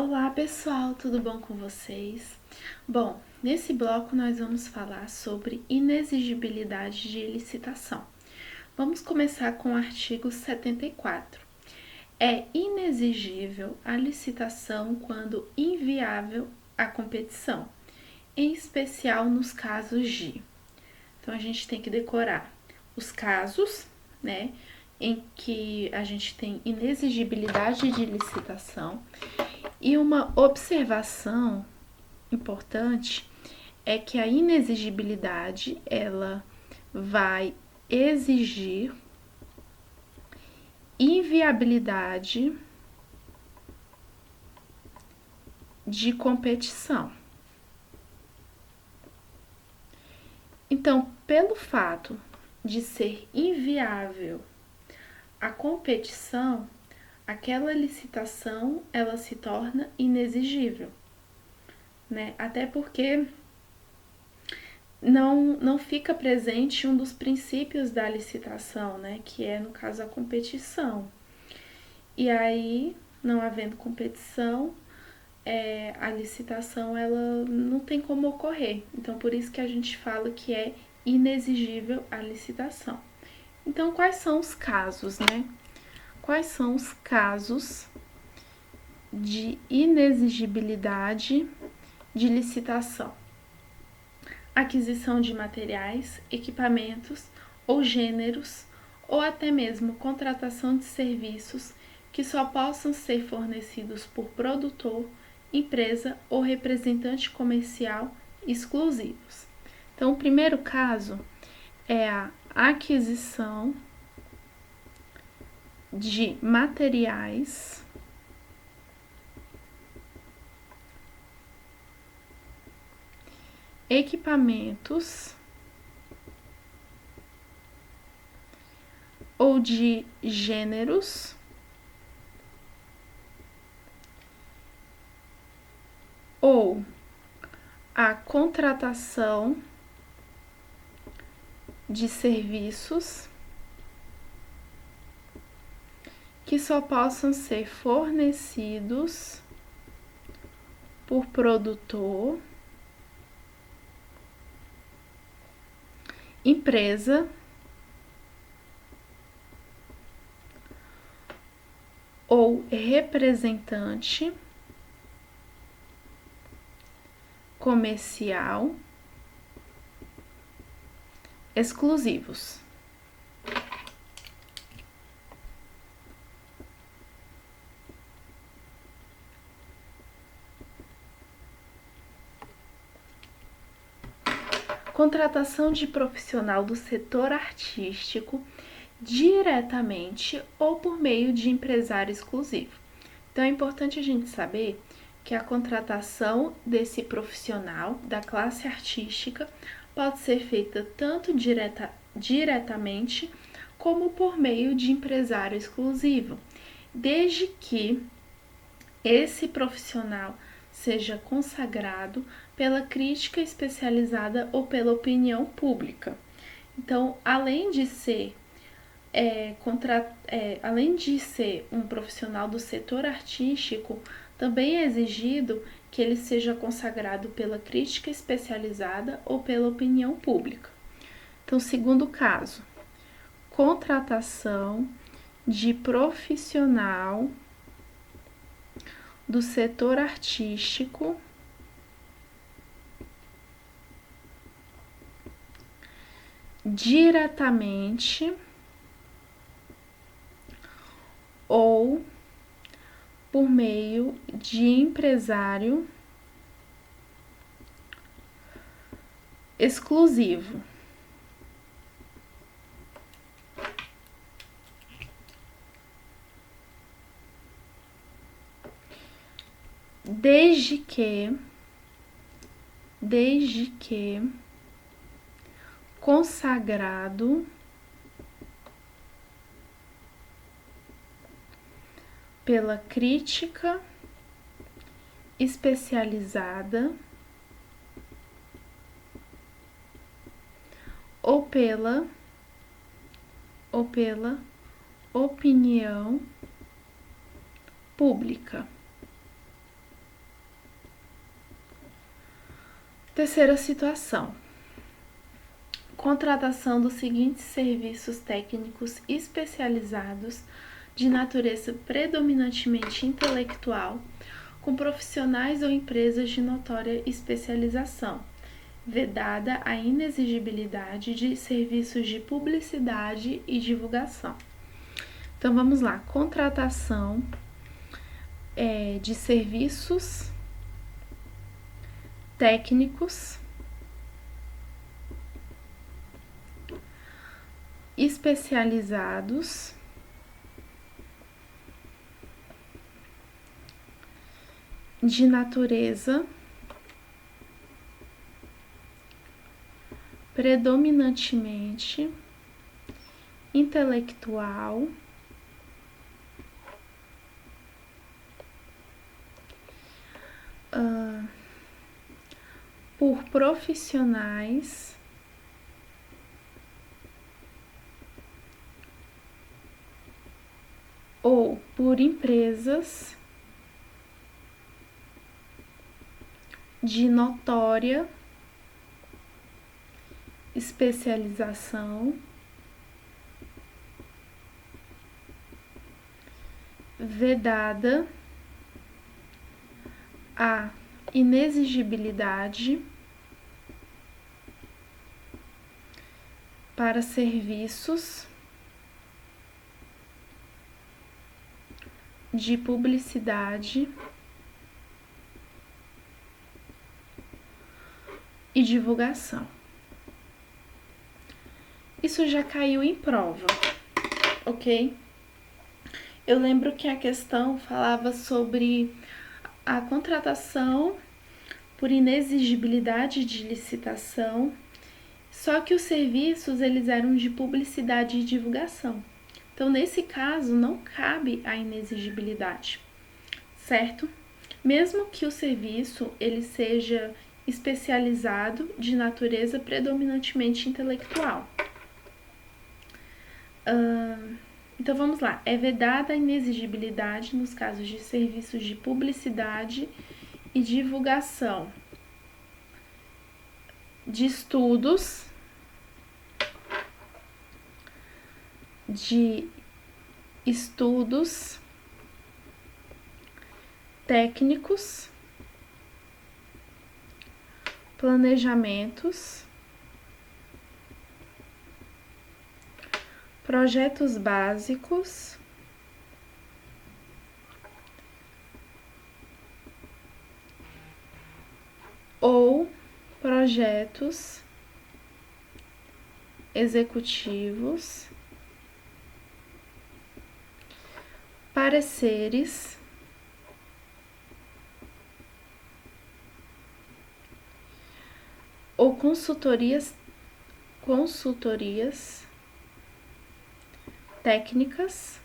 Olá pessoal, tudo bom com vocês? Bom, nesse bloco nós vamos falar sobre inexigibilidade de licitação. Vamos começar com o artigo 74. É inexigível a licitação quando inviável a competição, em especial nos casos de. Então a gente tem que decorar os casos, né, em que a gente tem inexigibilidade de licitação. E uma observação importante é que a inexigibilidade ela vai exigir inviabilidade de competição. Então, pelo fato de ser inviável a competição, aquela licitação ela se torna inexigível, né? Até porque não fica presente um dos princípios da licitação, né? Que é, no caso, a competição. E aí, não havendo competição, a licitação ela não tem como ocorrer. Então, por isso que a gente fala que é inexigível a licitação. Então, quais são os casos, né? Quais são os casos de inexigibilidade de licitação? Aquisição de materiais, equipamentos ou gêneros, ou até mesmo contratação de serviços que só possam ser fornecidos por produtor, empresa ou representante comercial exclusivos. Então, o primeiro caso é a aquisição de materiais, equipamentos ou de gêneros ou a contratação de serviços que só possam ser fornecidos por produtor, empresa ou representante comercial exclusivos. Contratação de profissional do setor artístico diretamente ou por meio de empresário exclusivo. Então é importante a gente saber que a contratação desse profissional da classe artística pode ser feita tanto diretamente como por meio de empresário exclusivo, desde que esse profissional seja consagrado pela crítica especializada ou pela opinião pública. Então, além de ser um profissional do setor artístico, também é exigido que ele seja consagrado pela crítica especializada ou pela opinião pública. Então, segundo caso, contratação de profissional do setor artístico diretamente ou por meio de empresário exclusivo. Desde que consagrado pela crítica especializada ou pela opinião pública. Terceira situação: contratação dos seguintes serviços técnicos especializados de natureza predominantemente intelectual, com profissionais ou empresas de notória especialização, vedada a inexigibilidade de serviços de publicidade e divulgação. Então vamos lá: contratação de serviços técnicos especializados de natureza predominantemente intelectual, por profissionais ou por empresas de notória especialização, vedada a inexigibilidade para serviços de publicidade e divulgação. Isso já caiu em prova, ok? Eu lembro que a questão falava sobre a contratação por inexigibilidade de licitação, só que os serviços eles eram de publicidade e divulgação. Então, nesse caso, não cabe a inexigibilidade, certo? Mesmo que o serviço ele seja especializado de natureza predominantemente intelectual. Então vamos lá, é vedada a inexigibilidade nos casos de serviços de publicidade e divulgação de estudos, técnicos, planejamentos, projetos básicos, ou projetos executivos, pareceres, ou consultorias técnicas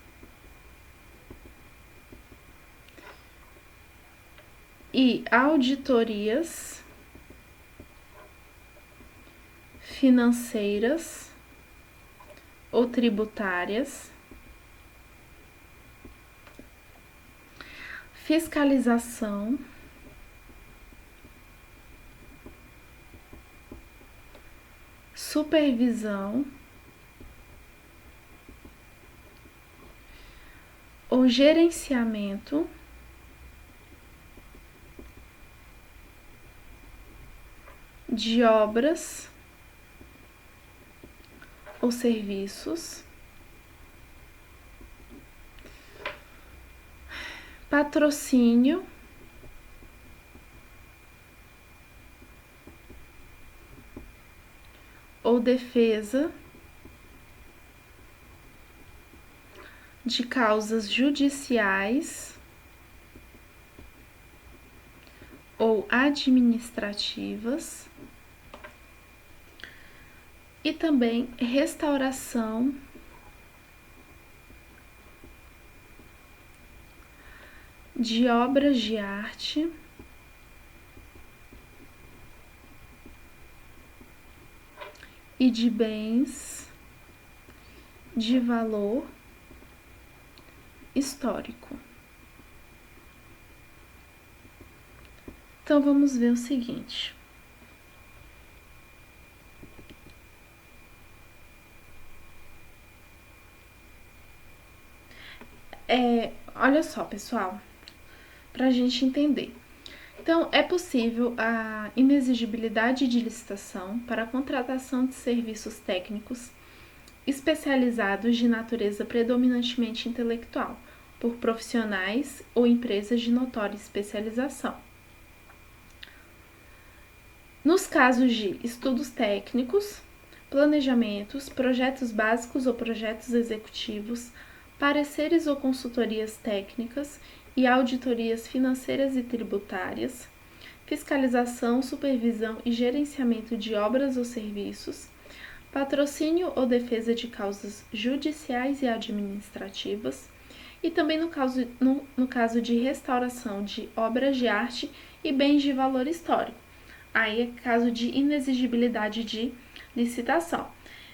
e auditorias financeiras ou tributárias, fiscalização, supervisão ou gerenciamento de obras ou serviços, patrocínio ou defesa de causas judiciais ou administrativas, e também restauração de obras de arte e de bens de valor histórico. Então vamos ver o seguinte: olha só, pessoal, para a gente entender. Então, é possível a inexigibilidade de licitação para a contratação de serviços técnicos especializados de natureza predominantemente intelectual, por profissionais ou empresas de notória especialização. Nos casos de estudos técnicos, planejamentos, projetos básicos ou projetos executivos, pareceres ou consultorias técnicas e auditorias financeiras e tributárias, fiscalização, supervisão e gerenciamento de obras ou serviços, patrocínio ou defesa de causas judiciais e administrativas, e também no caso de restauração de obras de arte e bens de valor histórico. Aí é caso de inexigibilidade de licitação,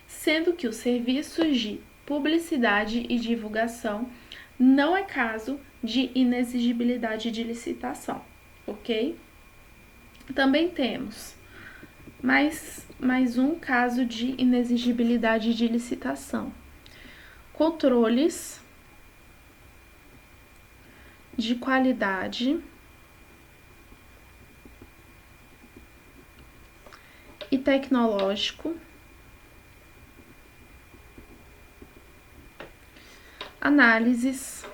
sendo que os serviços de publicidade e divulgação não é caso de inexigibilidade de licitação, ok? Também temos mais um caso de inexigibilidade de licitação. Controles de qualidade e tecnológico, análises,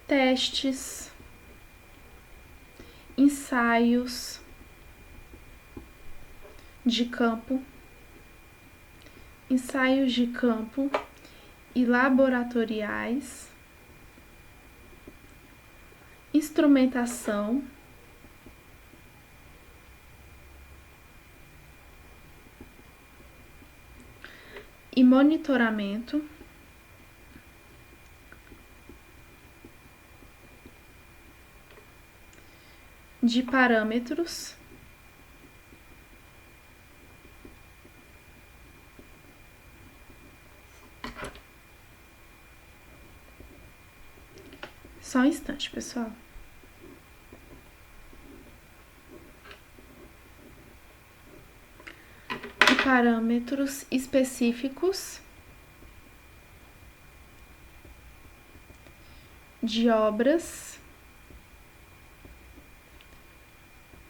testes, ensaios de campo, e laboratoriais, instrumentação, e monitoramento de parâmetros Só um instante, pessoal. E parâmetros específicos de obras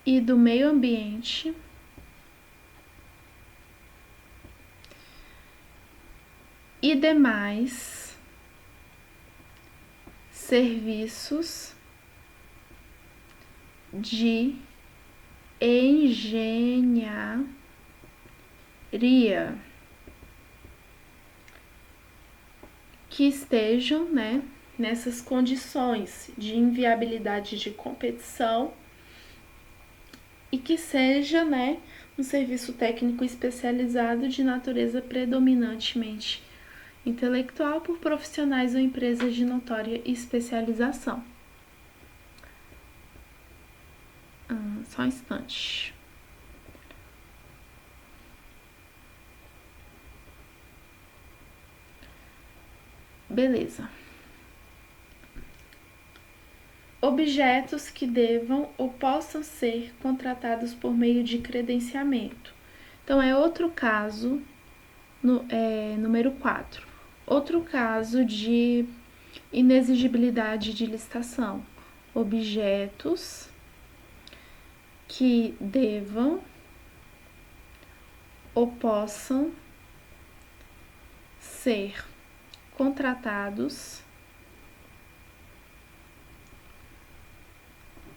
e do meio ambiente e demais serviços de engenharia que estejam, nessas condições de inviabilidade de competição e que seja, um serviço técnico especializado de natureza predominantemente intelectual por profissionais ou empresas de notória especialização. Só um instante. Beleza. Objetos que devam ou possam ser contratados por meio de credenciamento. Então, é outro caso, número 4. Outro caso de inexigibilidade de licitação. Objetos que devam ou possam ser contratados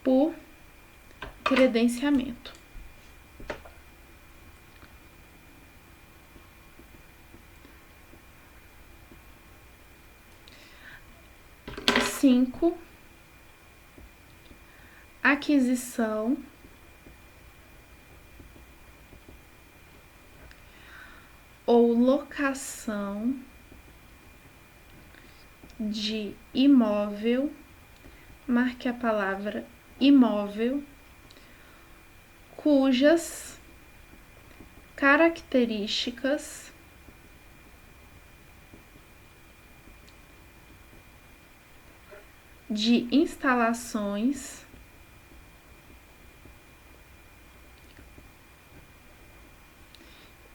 por credenciamento. Cinco, aquisição ou locação de imóvel, marque a palavra imóvel, cujas características de instalações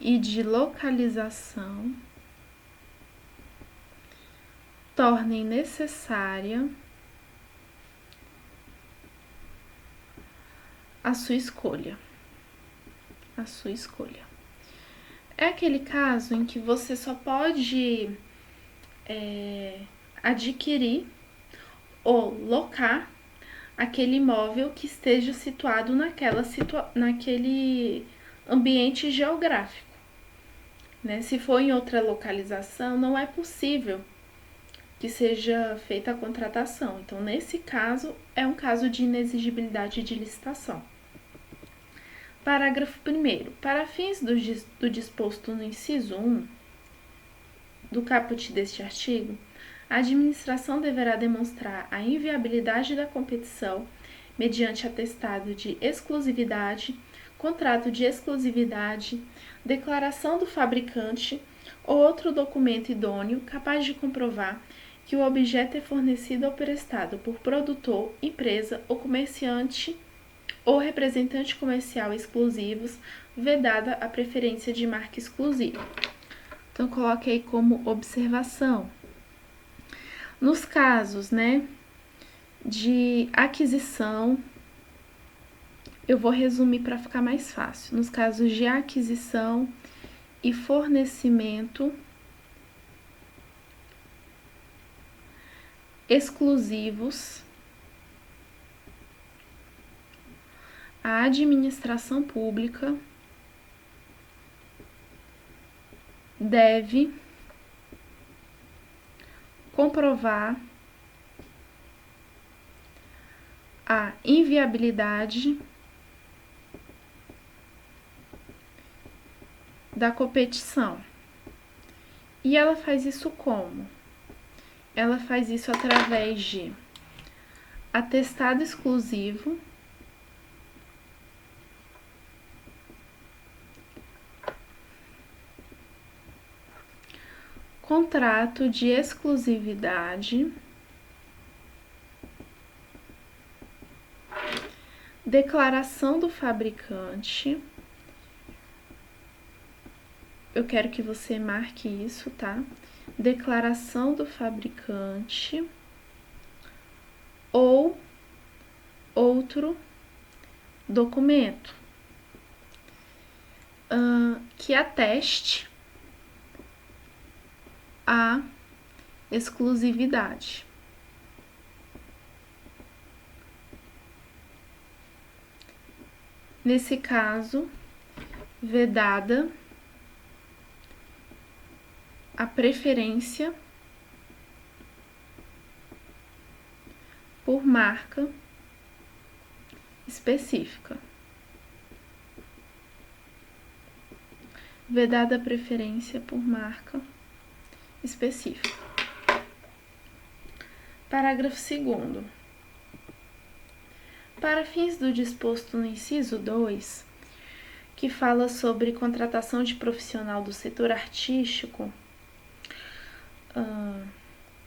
e de localização tornem necessária a sua escolha. A sua escolha. É aquele caso em que você só pode adquirir ou locar aquele imóvel que esteja situado naquele ambiente geográfico. Né? Se for em outra localização, não é possível que seja feita a contratação. Então, nesse caso, é um caso de inexigibilidade de licitação. Parágrafo 1º. Para fins do disposto no inciso 1 do caput deste artigo, a administração deverá demonstrar a inviabilidade da competição mediante atestado de exclusividade, contrato de exclusividade, declaração do fabricante ou outro documento idôneo capaz de comprovar que o objeto é fornecido ou prestado por produtor, empresa ou comerciante ou representante comercial exclusivos, vedada a preferência de marca exclusiva. Então, coloque aí como observação. Nos casos, de aquisição, eu vou resumir para ficar mais fácil. Nos casos de aquisição e fornecimento exclusivos, a administração pública deve comprovar a inviabilidade da competição. E ela faz isso como? Ela faz isso através de atestado exclusivo, contrato de exclusividade, declaração do fabricante. Eu quero que você marque isso, tá? Declaração do fabricante ou outro documento que ateste a exclusividade. Nesse caso, vedada a preferência por marca específica. Vedada a preferência por marca específica. Parágrafo 2º. Para fins do disposto no inciso 2, que fala sobre contratação de profissional do setor artístico,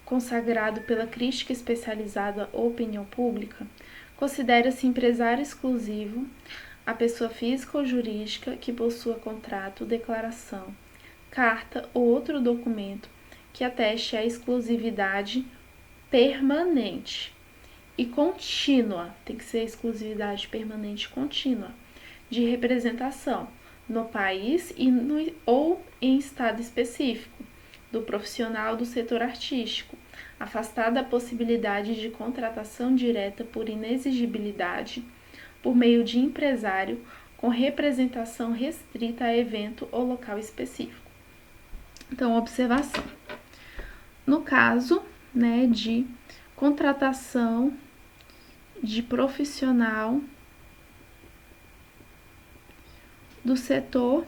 consagrado pela crítica especializada ou opinião pública, considera-se empresário exclusivo a pessoa física ou jurídica que possua contrato, declaração, carta ou outro documento que ateste a exclusividade permanente e contínua, tem que ser exclusividade permanente e contínua, de representação no país ou em estado específico do profissional do setor artístico, afastada a possibilidade de contratação direta por inexigibilidade por meio de empresário com representação restrita a evento ou local específico. Então, observação. No caso, de contratação de profissional do setor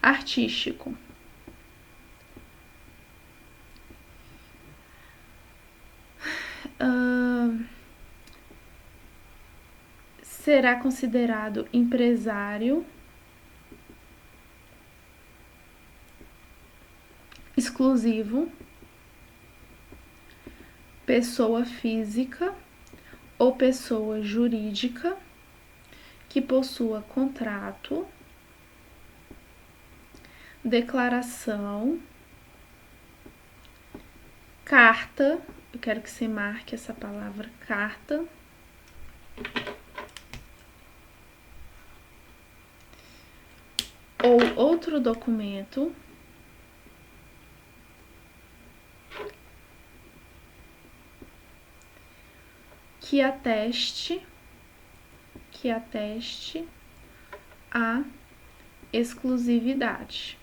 artístico, será considerado empresário exclusivo, pessoa física ou pessoa jurídica que possua contrato, declaração, Carta, eu quero que você marque essa palavra carta. Ou outro documento que ateste a exclusividade.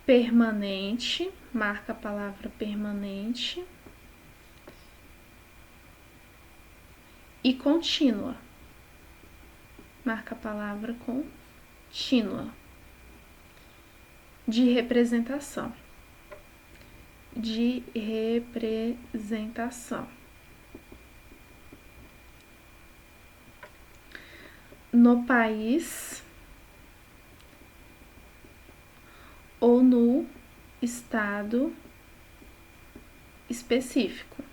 Permanente, marca a palavra permanente. E contínua, marca a palavra contínua. De representação. No país ou no estado específico.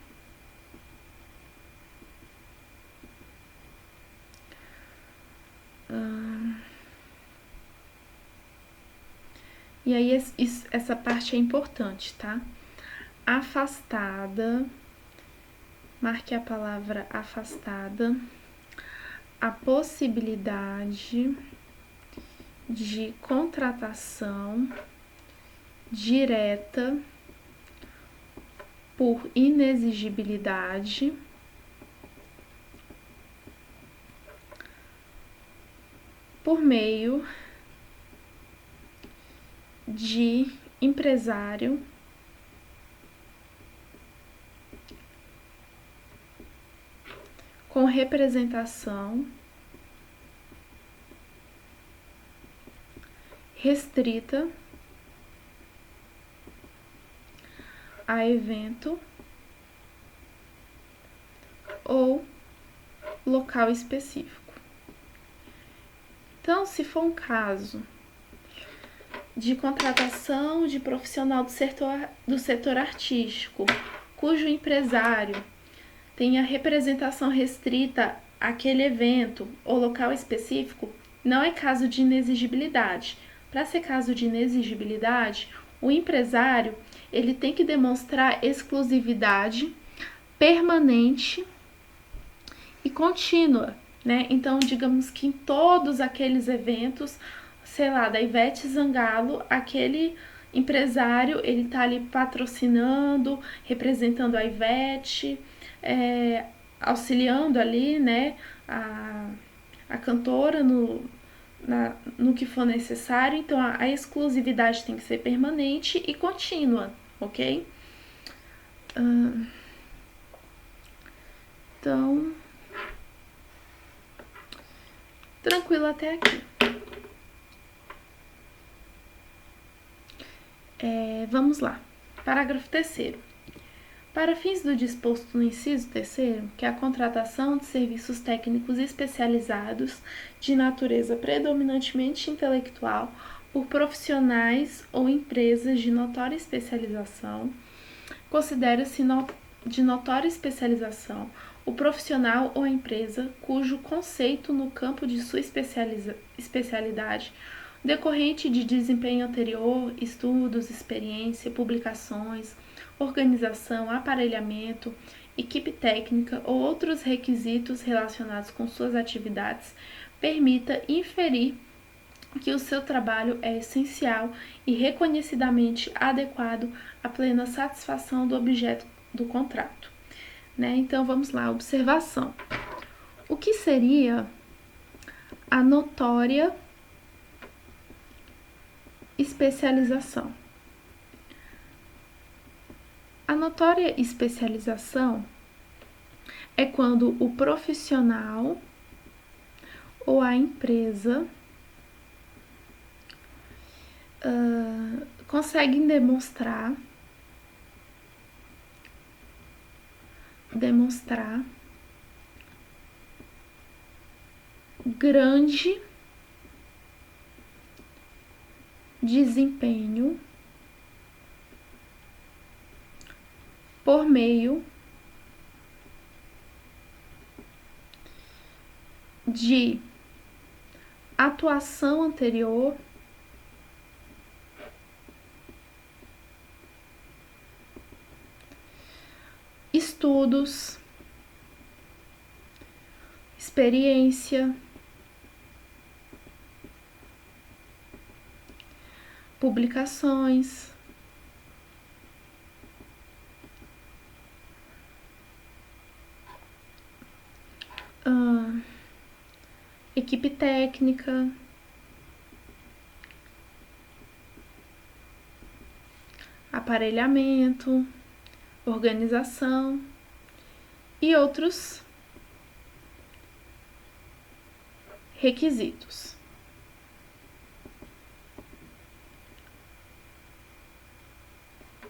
E aí essa parte é importante, tá? Afastada, marque a palavra afastada. A possibilidade de contratação direta por inexigibilidade por meio de empresário com representação restrita a evento ou local específico. Então, se for um caso de contratação de profissional do setor artístico, cujo empresário tenha representação restrita àquele evento ou local específico, não é caso de inexigibilidade. Para ser caso de inexigibilidade, o empresário ele tem que demonstrar exclusividade permanente e contínua, né? Então, digamos que em todos aqueles eventos, sei lá, da Ivete Sangalo, aquele empresário, ele tá ali patrocinando, representando a Ivete, auxiliando ali, né, a cantora no que for necessário. Então, a exclusividade tem que ser permanente e contínua, ok? Então, tranquilo até aqui. Vamos lá. Parágrafo 3º. Para fins do disposto no inciso 3º, que é a contratação de serviços técnicos especializados de natureza predominantemente intelectual por profissionais ou empresas de notória especialização, considera-se de notória especialização o profissional ou empresa cujo conceito no campo de sua especialidade decorrente de desempenho anterior, estudos, experiência, publicações, organização, aparelhamento, equipe técnica ou outros requisitos relacionados com suas atividades, permita inferir que o seu trabalho é essencial e reconhecidamente adequado à plena satisfação do objeto do contrato. Né? Então, vamos lá, observação. O que seria a notória especialização? A notória especialização é quando o profissional ou a empresa conseguem demonstrar grande desempenho por meio de atuação anterior estudos, experiência, publicações, equipe técnica, aparelhamento, organização e outros requisitos.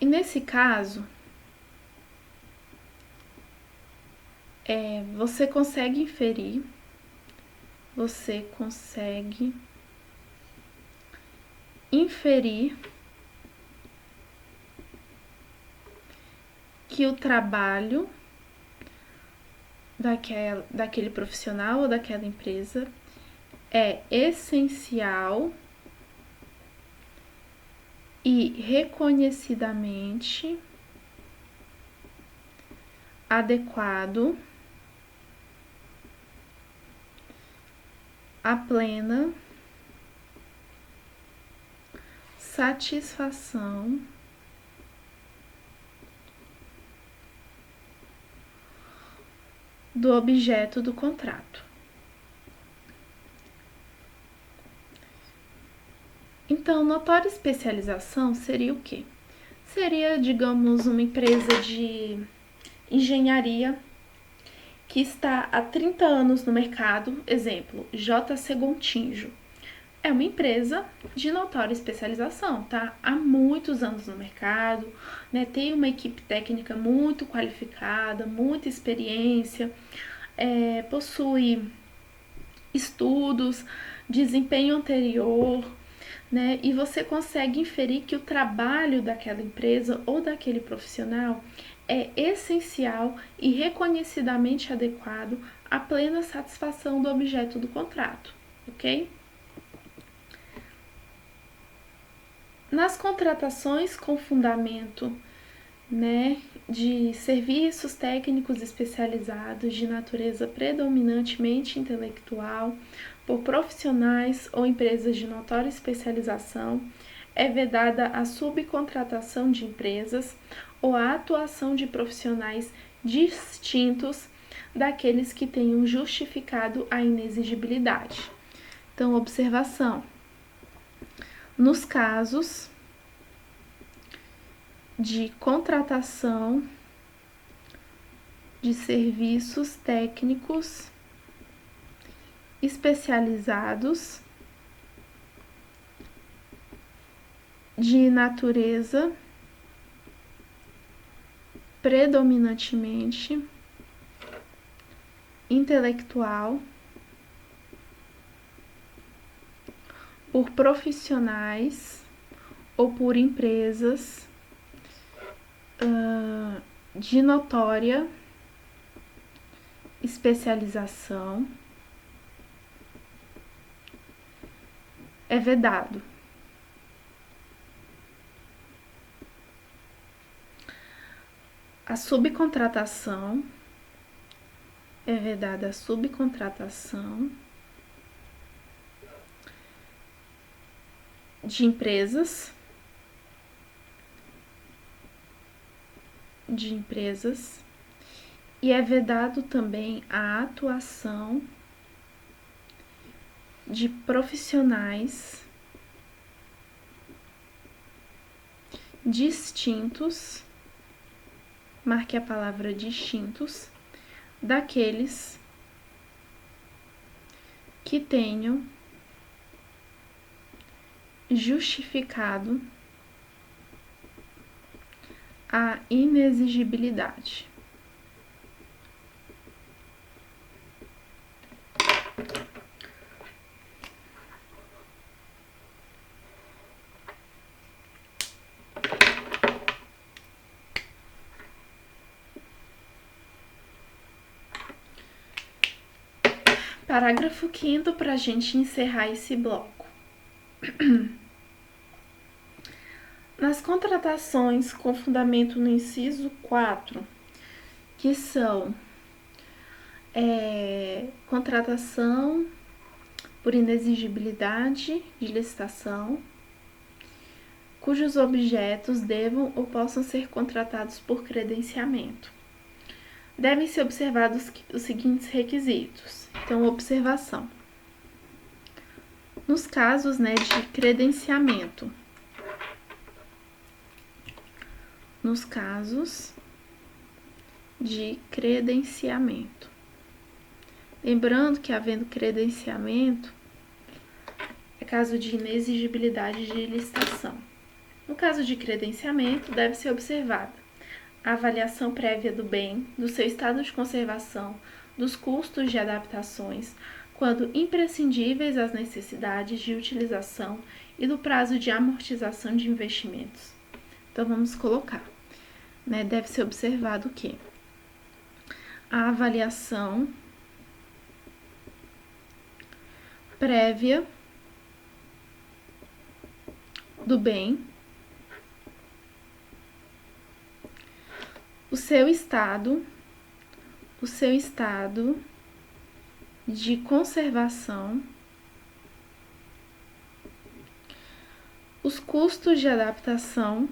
E nesse caso, você consegue inferir que o trabalho daquele profissional ou daquela empresa é essencial e reconhecidamente adequado à plena satisfação do objeto do contrato. Então, notória especialização seria o quê? Seria, digamos, uma empresa de engenharia que está há 30 anos no mercado, exemplo, JC Gontijo. É uma empresa de notória especialização, tá? Há muitos anos no mercado, né? Tem uma equipe técnica muito qualificada, muita experiência, possui estudos, desempenho anterior, né? E você consegue inferir que o trabalho daquela empresa ou daquele profissional é essencial e reconhecidamente adequado à plena satisfação do objeto do contrato, ok? Nas contratações com fundamento, né, de serviços técnicos especializados de natureza predominantemente intelectual por profissionais ou empresas de notória especialização, é vedada a subcontratação de empresas ou a atuação de profissionais distintos daqueles que tenham justificado a inexigibilidade. Então, observação. Nos casos de contratação de serviços técnicos especializados de natureza predominantemente intelectual por profissionais ou por empresas de notória especialização é vedado. A subcontratação é vedada a subcontratação de empresas e é vedado também a atuação de profissionais distintos, marque a palavra distintos, daqueles que tenham justificado a inexigibilidade. Parágrafo 5º para a gente encerrar esse bloco. Nas contratações com fundamento no inciso 4, que são contratação por inexigibilidade de licitação, cujos objetos devam ou possam ser contratados por credenciamento. Devem ser observados os seguintes requisitos. Então, observação. Nos casos, de credenciamento. Nos casos de credenciamento. Lembrando que, havendo credenciamento, é caso de inexigibilidade de licitação. No caso de credenciamento, deve ser observada a avaliação prévia do bem, do seu estado de conservação, dos custos de adaptações, quando imprescindíveis às necessidades de utilização e do prazo de amortização de investimentos. Então, vamos colocar, deve ser observado o quê? A avaliação prévia do bem, o seu estado de conservação, os custos de adaptação,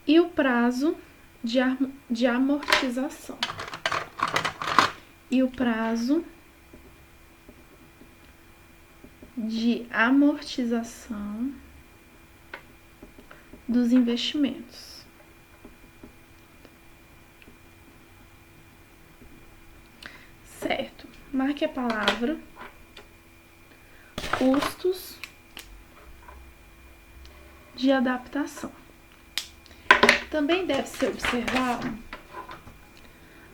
e o prazo de amortização. Dos investimentos. Certo. Marque a palavra custos de adaptação. Também deve ser observado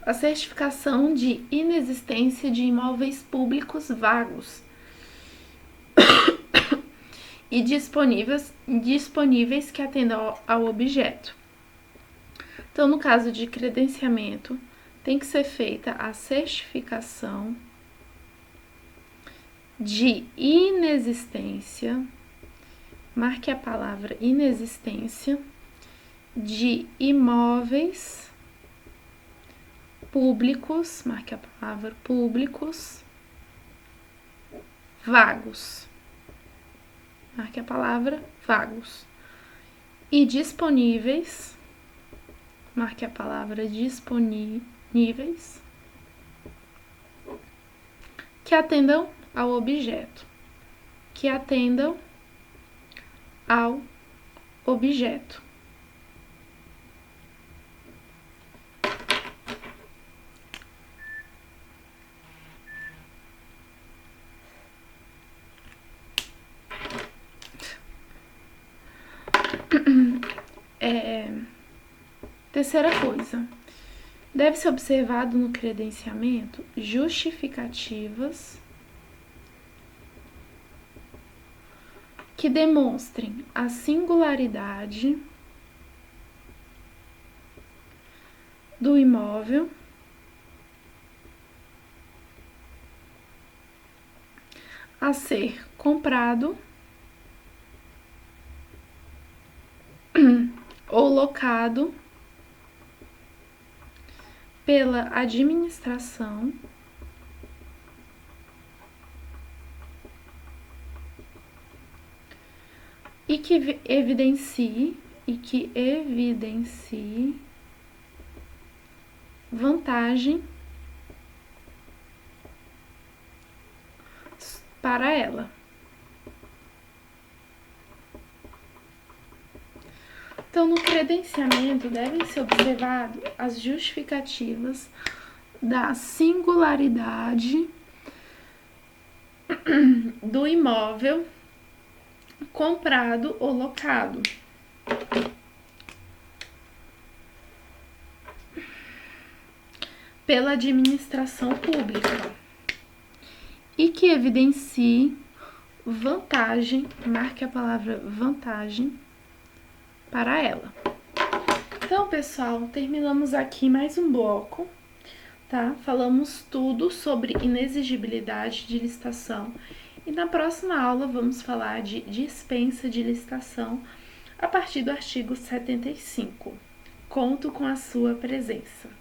a certificação de inexistência de imóveis públicos vagos e disponíveis que atendam ao objeto. Então, no caso de credenciamento, tem que ser feita a certificação de inexistência, marque a palavra inexistência, de imóveis públicos, marque a palavra públicos, vagos, marque a palavra vagos, e disponíveis, marque a palavra disponíveis, que atendam ao objeto, Terceira coisa, deve ser observado no credenciamento justificativas que demonstrem a singularidade do imóvel a ser comprado ou locado pela administração e que evidencie vantagem para ela. Então, no credenciamento, devem ser observadas as justificativas da singularidade do imóvel comprado ou locado pela administração pública e que evidencie vantagem, marque a palavra vantagem, para ela. Então, pessoal, terminamos aqui mais um bloco. tá? Falamos tudo sobre inexigibilidade de licitação e na próxima aula vamos falar de dispensa de licitação a partir do artigo 75. Conto com a sua presença.